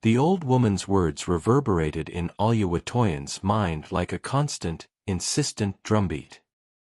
The old woman's words reverberated in Oluwatoyin's mind like a constant, insistent drumbeat.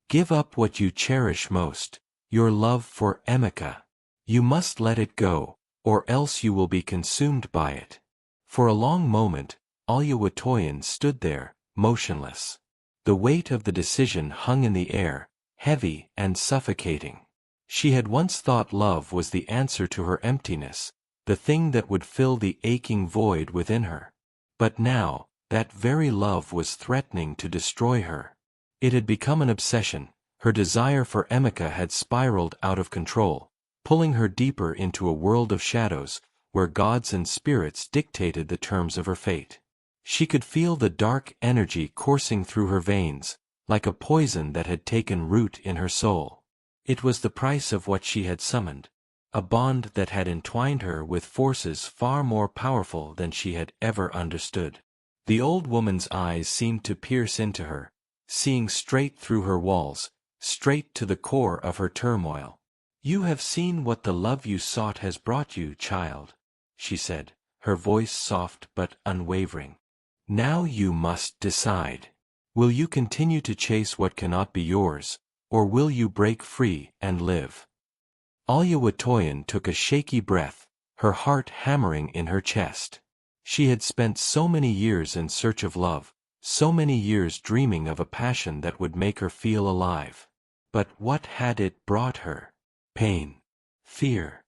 Give up what you cherish most, your love for Emeka. You must let it go, or else you will be consumed by it. For a long moment, Oluwatoyin stood there, motionless. The weight of the decision hung in the air, heavy and suffocating. She had once thought love was the answer to her emptiness, the thing that would fill the aching void within her. But now, that very love was threatening to destroy her. It had become an obsession. Her desire for Emeka had spiraled out of control, pulling her deeper into a world of shadows, where gods and spirits dictated the terms of her fate. She could feel the dark energy coursing through her veins, like a poison that had taken root in her soul. It was the price of what she had summoned, a bond that had entwined her with forces far more powerful than she had ever understood. The old woman's eyes seemed to pierce into her, seeing straight through her walls, straight to the core of her turmoil. You have seen what the love you sought has brought you, child, she said, her voice soft but unwavering. Now you must decide. Will you continue to chase what cannot be yours, or will you break free and live? Oluwatoyin took a shaky breath, her heart hammering in her chest. She had spent so many years in search of love, so many years dreaming of a passion that would make her feel alive. But what had it brought her? Pain, fear,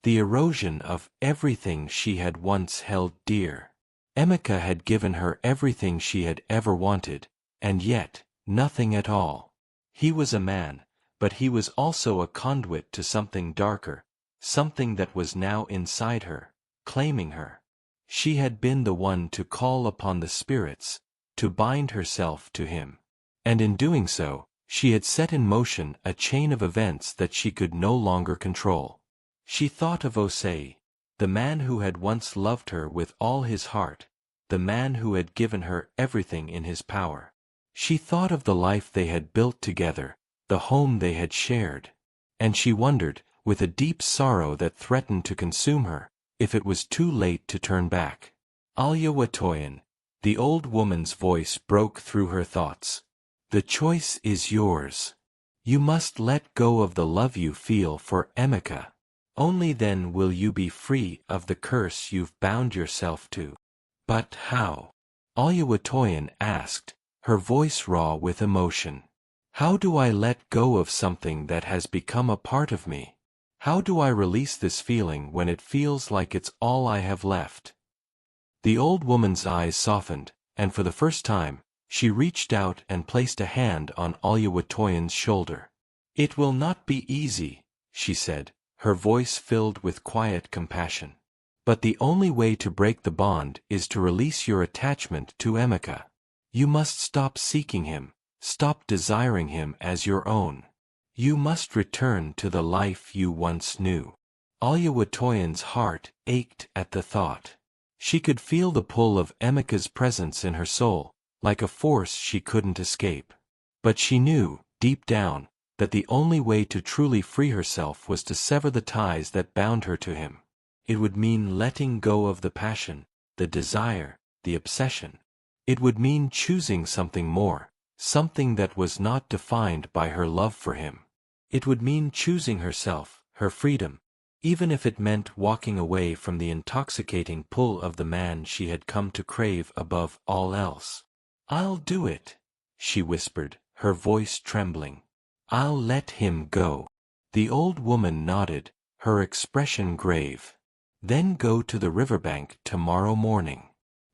the erosion of everything she had once held dear. Emeka had given her everything she had ever wanted, and yet, nothing at all. He was a man, but he was also a conduit to something darker, something that was now inside her, claiming her. She had been the one to call upon the spirits, to bind herself to him. And in doing so, she had set in motion a chain of events that she could no longer control. She thought of Osei, the man who had once loved her with all his heart, the man who had given her everything in his power. She thought of the life they had built together, the home they had shared. And she wondered, with a deep sorrow that threatened to consume her, if it was too late to turn back. Oluwatoyin, the old woman's voice broke through her thoughts. The choice is yours. You must let go of the love you feel for Emeka. Only then will you be free of the curse you've bound yourself to. But how? Oluwatoyin asked, her voice raw with emotion. How do I let go of something that has become a part of me? How do I release this feeling when it feels like it's all I have left? The old woman's eyes softened, and for the first time, she reached out and placed a hand on Oluwatoyin's shoulder. It will not be easy, she said, her voice filled with quiet compassion. But the only way to break the bond is to release your attachment to Emeka. You must stop seeking him, stop desiring him as your own. You must return to the life you once knew. Oluwatoyin's heart ached at the thought. She could feel the pull of Emeka's presence in her soul, like a force she couldn't escape. But she knew, deep down, that the only way to truly free herself was to sever the ties that bound her to him. It would mean letting go of the passion, the desire, the obsession. It would mean choosing something more, something that was not defined by her love for him. It would mean choosing herself, her freedom, even if it meant walking away from the intoxicating pull of the man she had come to crave above all else. I'll do it, she whispered, her voice trembling. I'll let him go. The old woman nodded, her expression grave. Then go to the riverbank tomorrow morning.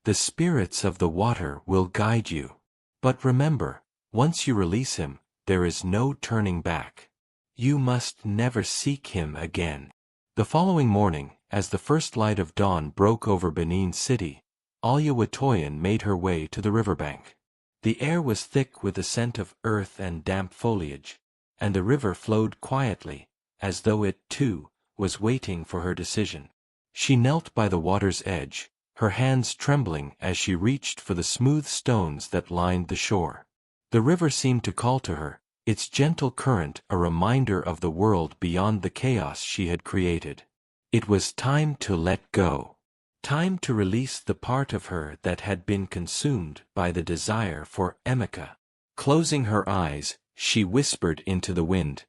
The spirits of the water will guide you. But remember, once you release him, there is no turning back. You must never seek him again. The following morning, as the first light of dawn broke over Benin City, Oluwatoyin made her way to the riverbank. The air was thick with the scent of earth and damp foliage, and the river flowed quietly, as though it, too, was waiting for her decision. She knelt by the water's edge, her hands trembling as she reached for the smooth stones that lined the shore. The river seemed to call to her, its gentle current a reminder of the world beyond the chaos she had created. It was time to let go. Time to release the part of her that had been consumed by the desire for Emeka. Closing her eyes, she whispered into the wind,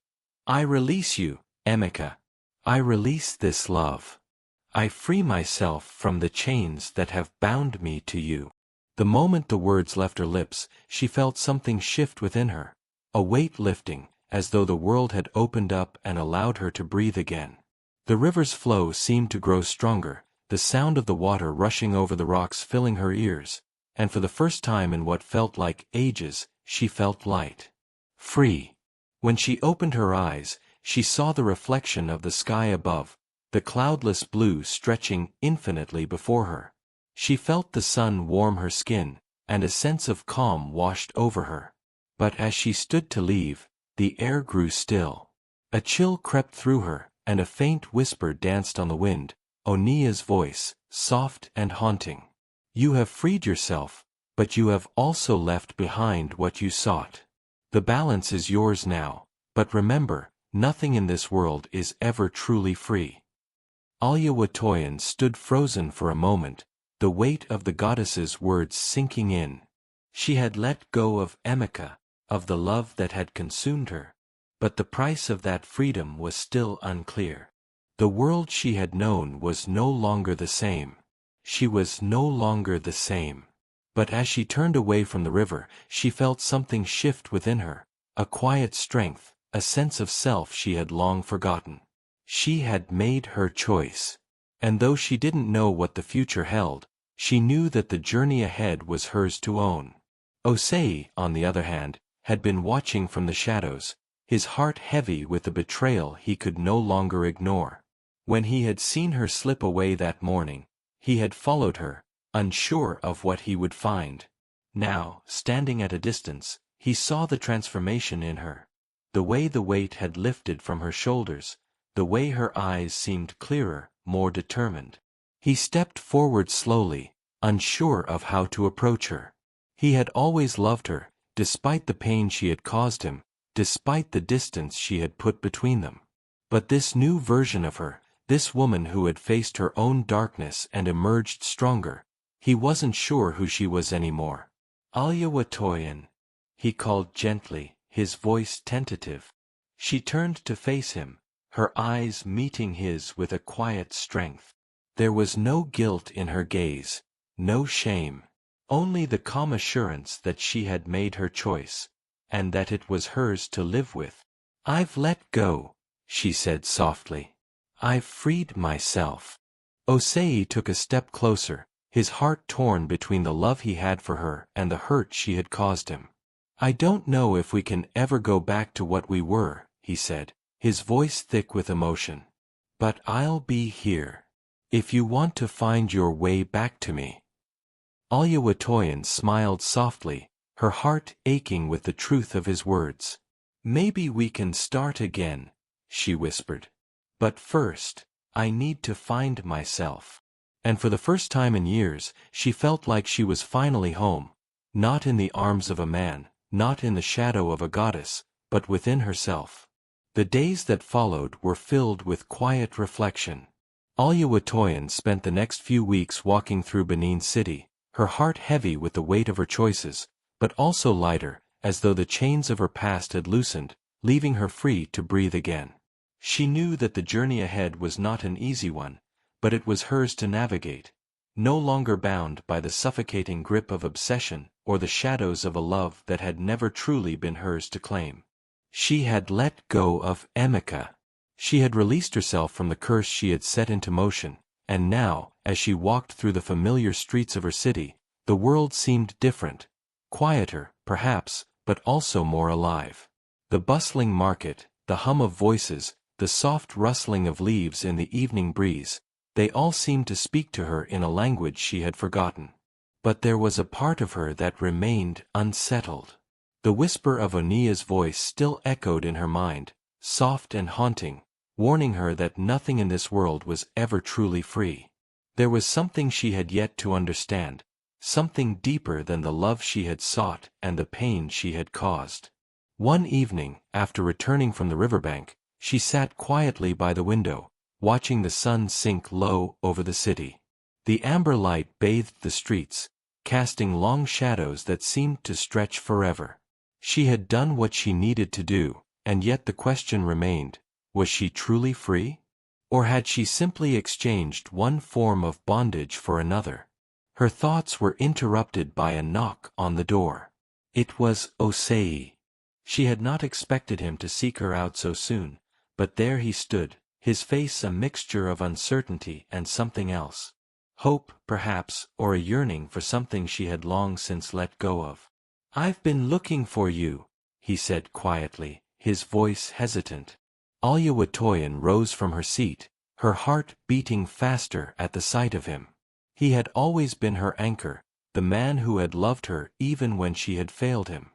"I release you, Emeka. I release this love. I free myself from the chains that have bound me to you." The moment the words left her lips, she felt something shift within her, a weight lifting, as though the world had opened up and allowed her to breathe again. The river's flow seemed to grow stronger, the sound of the water rushing over the rocks filling her ears, and for the first time in what felt like ages, she felt light. Free. When she opened her eyes, she saw the reflection of the sky above, the cloudless blue stretching infinitely before her. She felt the sun warm her skin, and a sense of calm washed over her. But as she stood to leave, the air grew still. A chill crept through her, and a faint whisper danced on the wind, Onia's voice, soft and haunting. "You have freed yourself, but you have also left behind what you sought. The balance is yours now, but remember, nothing in this world is ever truly free." Oluwatoyin stood frozen for a moment, the weight of the goddess's words sinking in. She had let go of Emeka, of the love that had consumed her, but the price of that freedom was still unclear. The world she had known was no longer the same. She was no longer the same. But as she turned away from the river, she felt something shift within her, a quiet strength, a sense of self she had long forgotten. She had made her choice. And though she didn't know what the future held, she knew that the journey ahead was hers to own. Osei, on the other hand, had been watching from the shadows, his heart heavy with the betrayal he could no longer ignore. When he had seen her slip away that morning, he had followed her, unsure of what he would find. Now, standing at a distance, he saw the transformation in her. The way the weight had lifted from her shoulders, the way her eyes seemed clearer, more determined. He stepped forward slowly, unsure of how to approach her. He had always loved her, despite the pain she had caused him, despite the distance she had put between them. But this new version of her, this woman who had faced her own darkness and emerged stronger, he wasn't sure who she was anymore. "Oluwatoyin," he called gently, his voice tentative. She turned to face him, her eyes meeting his with a quiet strength. There was no guilt in her gaze, no shame, only the calm assurance that she had made her choice, and that it was hers to live with. "I've let go," she said softly. "I've freed myself." Osei took a step closer, his heart torn between the love he had for her and the hurt she had caused him. "I don't know if we can ever go back to what we were," he said, his voice thick with emotion. "But I'll be here. If you want to find your way back to me." Oluwatoyin smiled softly, her heart aching with the truth of his words. "Maybe we can start again," she whispered. "But first, I need to find myself." And for the first time in years, she felt like she was finally home, not in the arms of a man, not in the shadow of a goddess, but within herself. The days that followed were filled with quiet reflection. Oluwatoyin spent the next few weeks walking through Benin City, her heart heavy with the weight of her choices, but also lighter, as though the chains of her past had loosened, leaving her free to breathe again. She knew that the journey ahead was not an easy one, but it was hers to navigate, no longer bound by the suffocating grip of obsession or the shadows of a love that had never truly been hers to claim. She had let go of Emeka. She had released herself from the curse she had set into motion, and now, as she walked through the familiar streets of her city, the world seemed different, quieter, perhaps, but also more alive. The bustling market, the hum of voices, the soft rustling of leaves in the evening breeze, they all seemed to speak to her in a language she had forgotten. But there was a part of her that remained unsettled. The whisper of Onia's voice still echoed in her mind, soft and haunting, warning her that nothing in this world was ever truly free. There was something she had yet to understand, something deeper than the love she had sought and the pain she had caused. One evening, after returning from the riverbank, she sat quietly by the window, watching the sun sink low over the city. The amber light bathed the streets, casting long shadows that seemed to stretch forever. She had done what she needed to do, and yet the question remained, was she truly free? Or had she simply exchanged one form of bondage for another? Her thoughts were interrupted by a knock on the door. It was Osei. She had not expected him to seek her out so soon, but there he stood, his face a mixture of uncertainty and something else. Hope, perhaps, or a yearning for something she had long since let go of. "I've been looking for you," he said quietly, his voice hesitant. Oluwatoyin rose from her seat, her heart beating faster at the sight of him. He had always been her anchor, the man who had loved her even when she had failed him.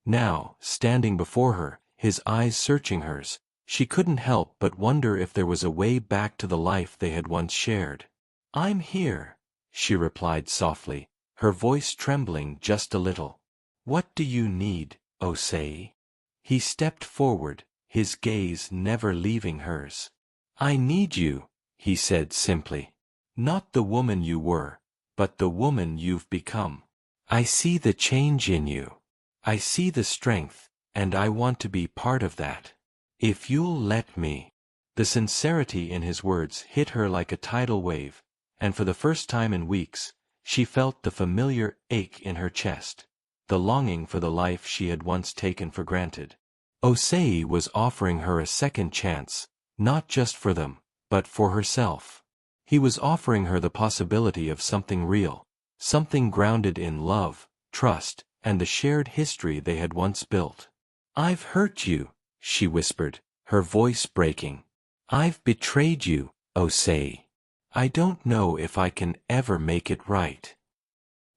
Now, standing before her, his eyes searching hers, she couldn't help but wonder if there was a way back to the life they had once shared. "I'm here," she replied softly, her voice trembling just a little. "What do you need, Osei?" He stepped forward, his gaze never leaving hers. "I need you," he said simply. "Not the woman you were, but the woman you've become. I see the change in you. I see the strength, and I want to be part of that. If you'll let me." The sincerity in his words hit her like a tidal wave, and for the first time in weeks, she felt the familiar ache in her chest, the longing for the life she had once taken for granted. Osei was offering her a second chance, not just for them, but for herself. He was offering her the possibility of something real, something grounded in love, trust, and the shared history they had once built. "I've hurt you," she whispered, her voice breaking. "I've betrayed you, Osei. I don't know if I can ever make it right."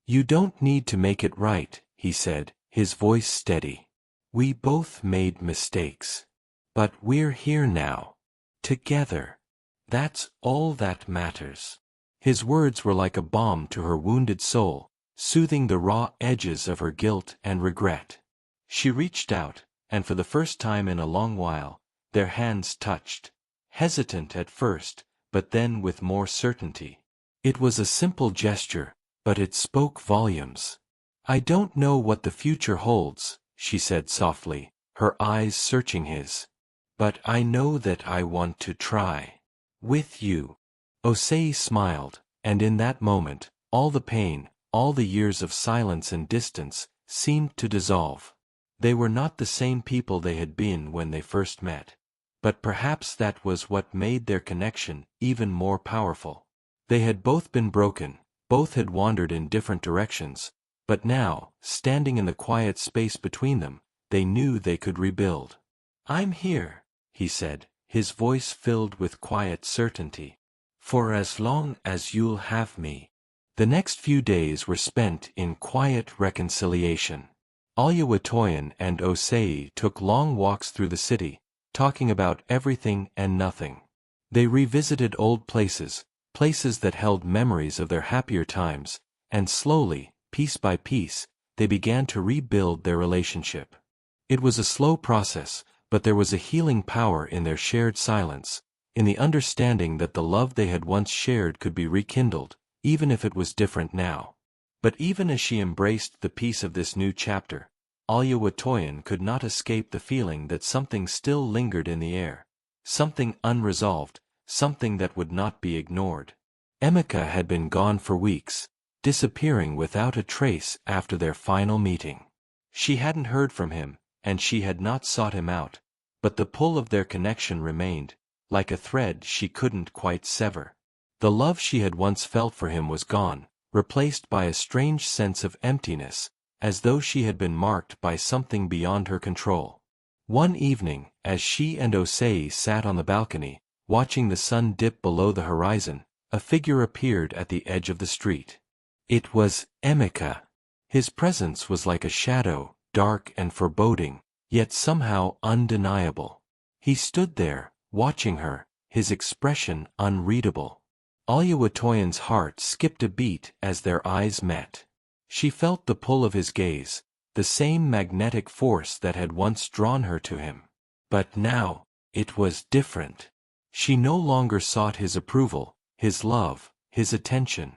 "You don't need to make it right," he said, his voice steady. "We both made mistakes. But we're here now. Together. That's all that matters." His words were like a balm to her wounded soul, soothing the raw edges of her guilt and regret. She reached out, and for the first time in a long while, their hands touched, hesitant at first, but then with more certainty. It was a simple gesture, but it spoke volumes. "I don't know what the future holds," she said softly, her eyes searching his. "But I know that I want to try. With you." Osei smiled, and in that moment, all the pain, all the years of silence and distance, seemed to dissolve. They were not the same people they had been when they first met. But perhaps that was what made their connection even more powerful. They had both been broken, both had wandered in different directions, but now, standing in the quiet space between them, they knew they could rebuild. "I'm here," he said, his voice filled with quiet certainty. "For as long as you'll have me." The next few days were spent in quiet reconciliation. Oluwatoyin and Osei took long walks through the city, talking about everything and nothing. They revisited old places, places that held memories of their happier times, and slowly, piece by piece, they began to rebuild their relationship. It was a slow process, but there was a healing power in their shared silence, in the understanding that the love they had once shared could be rekindled, even if it was different now. But even as she embraced the peace of this new chapter, Oluwatoyin could not escape the feeling that something still lingered in the air, something unresolved, something that would not be ignored. Emeka had been gone for weeks, disappearing without a trace after their final meeting. She hadn't heard from him, and she had not sought him out, but the pull of their connection remained, like a thread she couldn't quite sever. The love she had once felt for him was gone, replaced by a strange sense of emptiness, as though she had been marked by something beyond her control. One evening, as she and Osei sat on the balcony, watching the sun dip below the horizon, a figure appeared at the edge of the street. It was Emeka. His presence was like a shadow, dark and foreboding, yet somehow undeniable. He stood there, watching her, his expression unreadable. Oluwatoyin's heart skipped a beat as their eyes met. She felt the pull of his gaze, the same magnetic force that had once drawn her to him. But now, it was different. She no longer sought his approval, his love, his attention.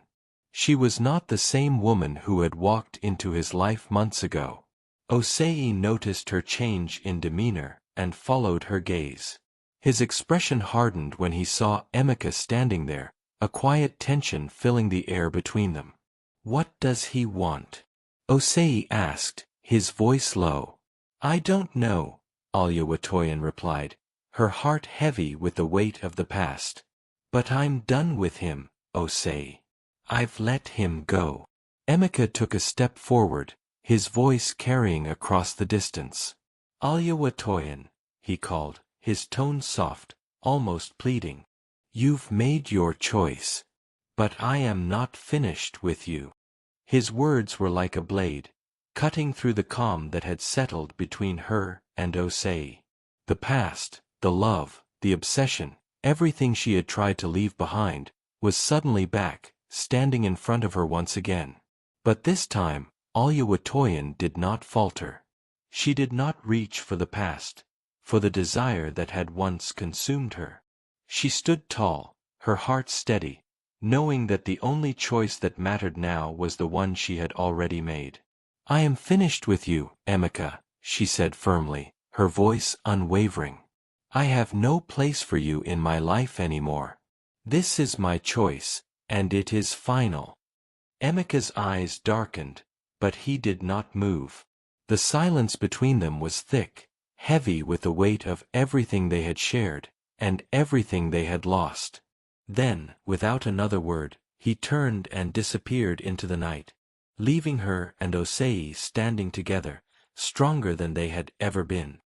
She was not the same woman who had walked into his life months ago. Osei noticed her change in demeanor, and followed her gaze. His expression hardened when he saw Emeka standing there, a quiet tension filling the air between them. "What does he want?" Osei asked, his voice low. "I don't know," Oluwatoyin replied, her heart heavy with the weight of the past. "But I'm done with him, Osei. I've let him go." Emeka took a step forward, his voice carrying across the distance. "Oluwatoyin," he called, his tone soft, almost pleading. "You've made your choice. But I am not finished with you." His words were like a blade, cutting through the calm that had settled between her and Osei. The past, the love, the obsession, everything she had tried to leave behind, was suddenly back, standing in front of her once again. But this time, Oluwatoyin did not falter. She did not reach for the past, for the desire that had once consumed her. She stood tall, her heart steady, knowing that the only choice that mattered now was the one she had already made. "I am finished with you, Emeka," she said firmly, her voice unwavering. "I have no place for you in my life anymore. This is my choice, and it is final." Emeka's eyes darkened, but he did not move. The silence between them was thick, heavy with the weight of everything they had shared, and everything they had lost. Then, without another word, he turned and disappeared into the night, leaving her and Osei standing together, stronger than they had ever been.